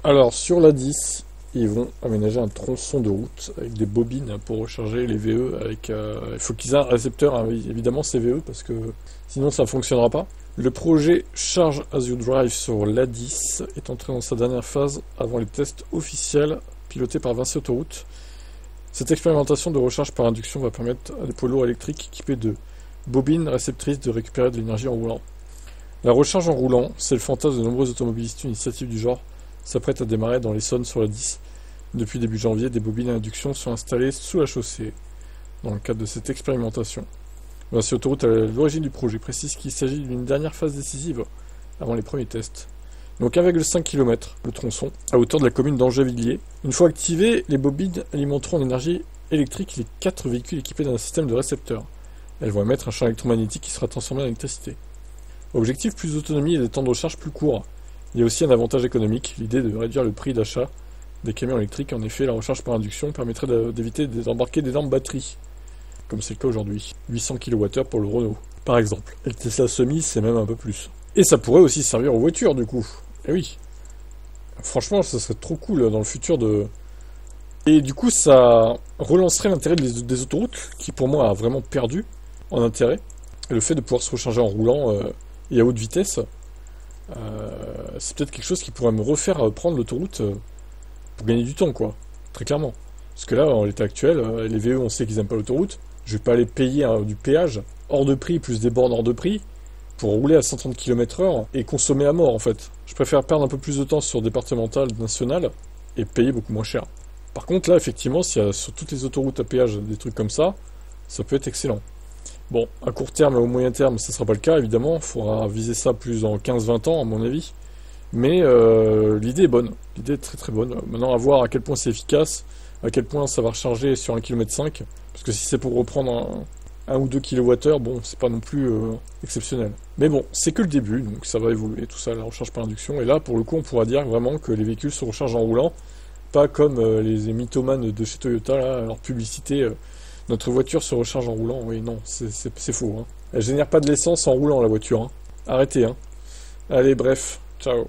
Alors, sur la 10, ils vont aménager un tronçon de route avec des bobines pour recharger les VE. Il faut qu'ils aient un récepteur, hein, évidemment, CVE, parce que sinon ça ne fonctionnera pas. Le projet Charge as you drive sur l'A10 est entré dans sa dernière phase avant les tests officiels pilotés par Vinci Autoroute. Cette expérimentation de recharge par induction va permettre à des poids lourds électriques équipés de bobines réceptrices de récupérer de l'énergie en roulant. La recharge en roulant, c'est le fantasme de nombreux automobilistes. Une initiative du genre s'apprête à démarrer dans l'Essonne sur la 10. Depuis début janvier, des bobines à induction sont installées sous la chaussée dans le cadre de cette expérimentation. Vinci Autoroute, à l'origine du projet, précise qu'il s'agit d'une dernière phase décisive avant les premiers tests. Donc 1,5 km, le tronçon, à hauteur de la commune d'Angers-Villiers. Une fois activées, les bobines alimenteront en énergie électrique les 4 véhicules équipés d'un système de récepteurs. Elles vont émettre un champ électromagnétique qui sera transformé en électricité. Objectif, plus d'autonomie et des temps de recharge plus courts. Il y a aussi un avantage économique, l'idée de réduire le prix d'achat des camions électriques. En effet, la recharge par induction permettrait d'éviter d'embarquer d'énormes batteries, comme c'est le cas aujourd'hui. 800 kWh pour le Renault, par exemple. Et le Tesla Semi, c'est même un peu plus. Et ça pourrait aussi servir aux voitures, du coup. Eh oui. Franchement, ça serait trop cool dans le futur de... Et du coup, ça relancerait l'intérêt des autoroutes, qui pour moi a vraiment perdu en intérêt. Et le fait de pouvoir se recharger en roulant et à haute vitesse, c'est peut-être quelque chose qui pourrait me refaire prendre l'autoroute pour gagner du temps, quoi. Très clairement. Parce que là, en l'état actuel, les VE, on sait qu'ils n'aiment pas l'autoroute. Je vais pas aller payer du péage hors de prix, plus des bornes hors de prix, pour rouler à 130 km/h et consommer à mort, en fait. Je préfère perdre un peu plus de temps sur départemental, national, et payer beaucoup moins cher. Par contre, là, effectivement, s'il y a sur toutes les autoroutes à péage des trucs comme ça peut être excellent. Bon, à court terme et au moyen terme, ça ne sera pas le cas, évidemment. Il faudra viser ça plus dans 15-20 ans, à mon avis. Mais l'idée est bonne. L'idée est très très bonne. Maintenant, à voir à quel point c'est efficace, à quel point ça va recharger sur 1,5 km. Parce que si c'est pour reprendre 1 ou 2 kWh, bon, c'est pas non plus exceptionnel. Mais bon, c'est que le début, donc ça va évoluer, tout ça, la recharge par induction. Et là, pour le coup, on pourra dire vraiment que les véhicules se rechargent en roulant, pas comme les mythomanes de chez Toyota, là, leur publicité, notre voiture se recharge en roulant. Oui, non, c'est faux. Hein. Elle génère pas de l'essence en roulant, la voiture. Hein. Arrêtez, hein. Allez, bref, ciao.